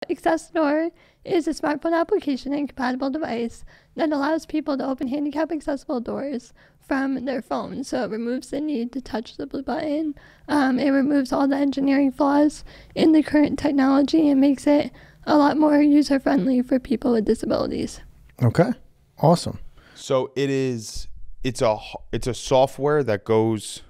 Accessor is a smartphone application and compatible device that allows people to open handicap accessible doors from their phone. So it removes the need to touch the blue button. It removes all the engineering flaws in the current technology and makes it a lot more user-friendly for people with disabilities. Okay, awesome. So it's a software that goes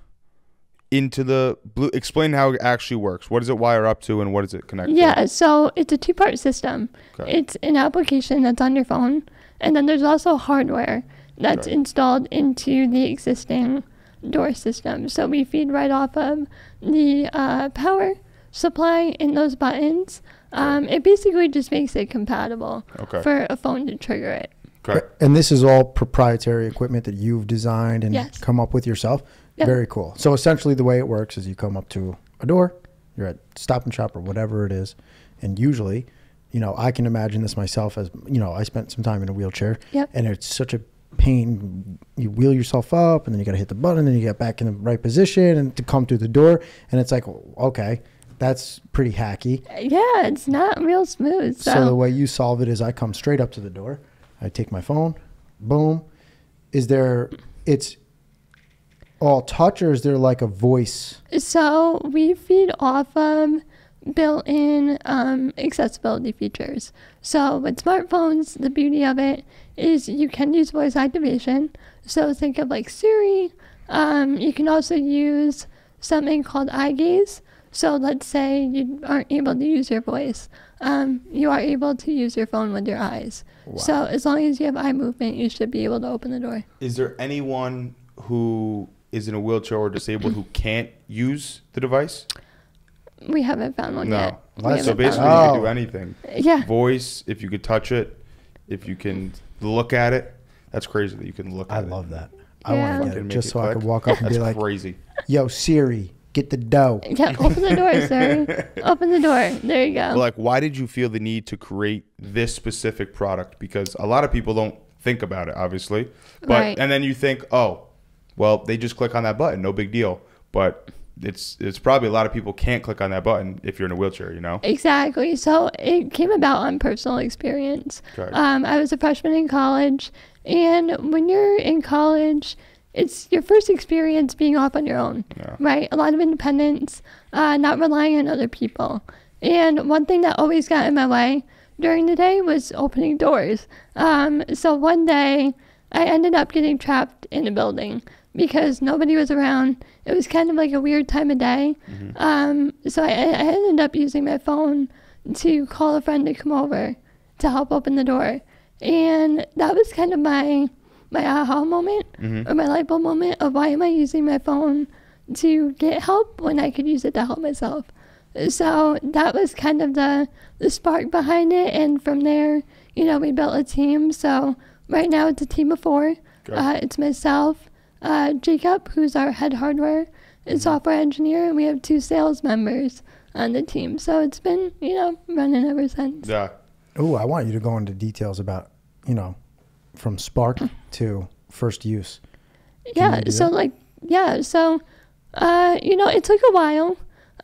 into the blue. Explain how it actually works. What does it wire up to and what does it connect to? Yeah, so it's a two-part system. Okay. It's an application that's on your phone, and then there's also hardware that's installed into the existing door system. So we feed right off of the power supply in those buttons. It basically just makes it compatible for a phone to trigger it. Okay. And this is all proprietary equipment that you've designed and Yes. come up with yourself? Yep. Very cool. So essentially the way it works is you come up to a door, you're at Stop and Shop or whatever it is, and usually, I can imagine this myself as, I spent some time in a wheelchair, Yep. and it's such a pain. You wheel yourself up, and then you got to hit the button, and then you get back in the right position and to come through the door, and it's like, okay, that's pretty hacky. Yeah, it's not real smooth. So the way you solve it is I come straight up to the door, I take my phone, boom. It's all touch, or is there like a voice? So we feed off of built-in accessibility features. So with smartphones, the beauty of it is you can use voice activation. So think of like Siri. You can also use something called eye gaze. So let's say you aren't able to use your voice. You are able to use your phone with your eyes. Wow. So as long as you have eye movement, you should be able to open the door. Is there anyone who is in a wheelchair or disabled who can't use the device? We haven't found one yet. No. We So haven't basically found you Oh. can do anything. Yeah. Voice, if you could touch it, if you can look at it. That's crazy that you can look at I it. love that. I Yeah. want to get Fucking it make just it so I click. could walk up and That's be like, crazy. yo, Siri, get the dough. Yeah, open the door, sir. Open the door. There you go. Well, like, why did you feel the need to create this specific product? Because a lot of people don't think about it, obviously. But Right. and then you think, oh, well, they just click on that button, no big deal. But it's probably a lot of people can't click on that button if you're in a wheelchair, Exactly. So it came about on personal experience. Okay. I was a freshman in college, and when you're in college, it's your first experience being off on your own, Yeah. right? A lot of independence, not relying on other people. And one thing that always got in my way during the day was opening doors. So one day, I ended up getting trapped in a building because nobody was around. It was kind of like a weird time of day. So I ended up using my phone to call a friend to come over to help open the door. And that was kind of my aha moment or my light bulb moment of why am I using my phone to get help when I could use it to help myself. So that was kind of the spark behind it. And from there, we built a team. So right now it's a team of 4. Okay. It's myself, Jacob, who's our head hardware and software engineer, and we have 2 sales members on the team. So it's been, running ever since. Yeah. Oh, I want you to go into details about, from spark to first use. Yeah, you do so that? so it took a while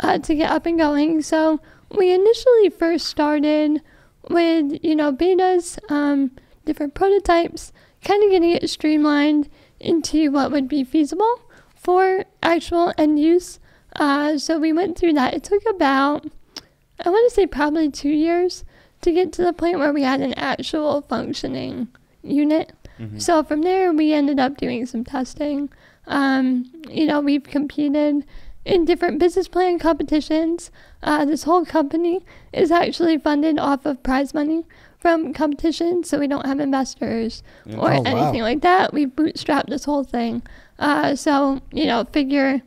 to get up and going. So we initially first started with, betas, different prototypes, kind of getting it streamlined into what would be feasible for actual end use. So we went through that. It took about, I want to say probably 2 years to get to the point where we had an actual functioning unit. So from there, we ended up doing some testing. We've competed in different business plan competitions. This whole company is actually funded off of prize money from competitions, so we don't have investors or Oh, wow. anything like that. We bootstrapped this whole thing. Figure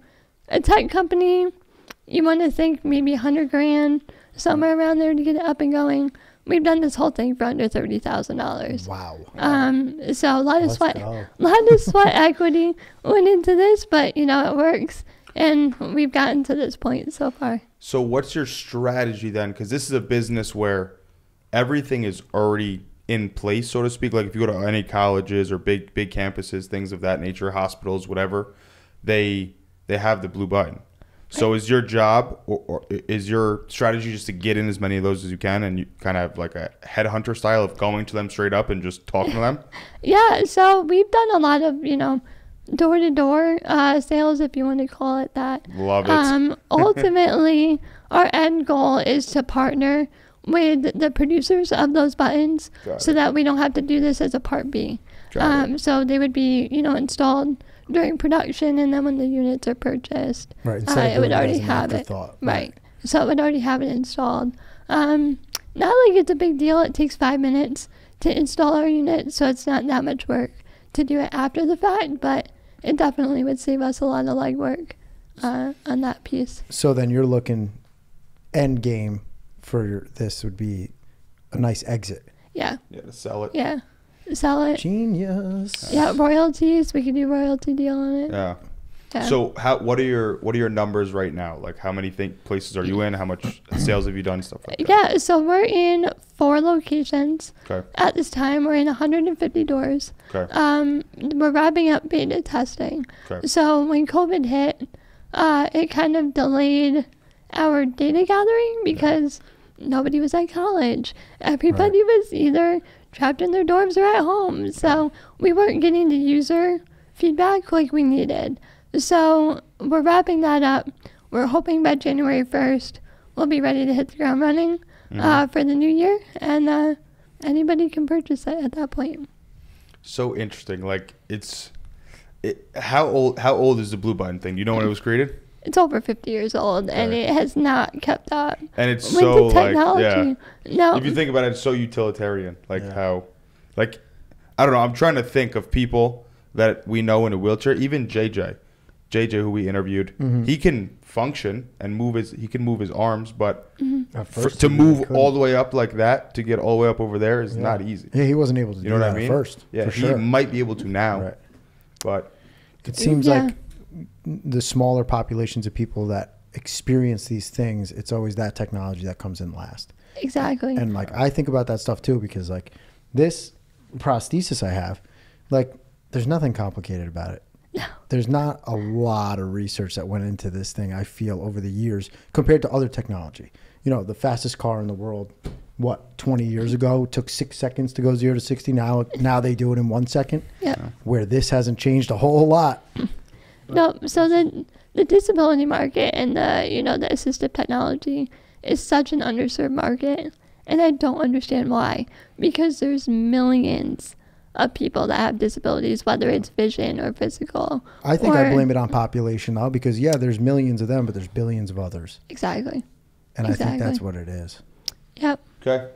a tech company, you want to think maybe 100 grand, somewhere around there to get it up and going. We've done this whole thing for under $30,000. Wow. So a lot of Let's sweat, go. equity went into this, but it works, and we've gotten to this point so far. So what's your strategy then? Because this is a business where everything is already in place, so to speak. Like if you go to any colleges or big campuses, things of that nature, hospitals, whatever, they have the blue button. So is your job or is your strategy just to get in as many of those as you can, and you kind of have like a headhunter style of going to them straight up and just talking to them? Yeah, so we've done a lot of, door-to-door sales, if you want to call it that. Love it. Ultimately, our end goal is to partner with the producers of those buttons so that we don't have to do this as a part B. So they would be, installed during production, and then when the units are purchased, Right. it would already have it. Right. So it would already have it installed. Not like it's a big deal. It takes 5 minutes to install our unit, so it's not that much work to do it after the fact, but it definitely would save us a lot of legwork on that piece. So then you're looking end game for this would be a nice exit. Yeah. Yeah, to sell it. Yeah. Sell it. Genius. Yeah, royalties. We could do royalty deal on it. Yeah. Yeah. So what are your numbers right now? Like how many places are you in? How much sales have you done? Stuff like that. Yeah, so we're in 4 locations. Okay. At this time, we're in 150 doors. Okay. We're wrapping up beta testing. Okay. So when COVID hit, it kind of delayed our data gathering because nobody was at college. Everybody was either trapped in their dorms or at home. So we weren't getting the user feedback like we needed. So we're wrapping that up. We're hoping by January 1st, we'll be ready to hit the ground running for the new year. And anybody can purchase it at that point. So interesting. Like how old is the Blue Button thing? Do you know when it was created? It's over 50 years old, and it has not kept up. And it's with so the technology. No. If you think about it, it's so utilitarian. Like how, like, I don't know. I'm trying to think of people that we know in a wheelchair. Even JJ, who we interviewed, he can function and move his arms, but to move all the way up like that, to get all the way up over there is not easy. Yeah, he wasn't able to You do know what that I mean? at first. Yeah, for he sure. might be able to now, Right. but It seems like the smaller populations of people that experience these things, it's always that technology that comes in last. Exactly. And like I think about that stuff too, because like this prosthesis I have, like there's nothing complicated about it. No. There's not a lot of research that went into this thing, I feel, over the years compared to other technology. The fastest car in the world, 20 years ago, took 6 seconds to go 0 to 60. Now they do it in 1 second. Yeah. Where this hasn't changed a whole lot. No, so the disability market and the assistive technology is such an underserved market, and I don't understand why. Because there's millions of people that have disabilities, whether it's vision or physical. I think I blame it on population though, because there's millions of them, but there's billions of others. Exactly. And I think that's what it is. Yep. okay.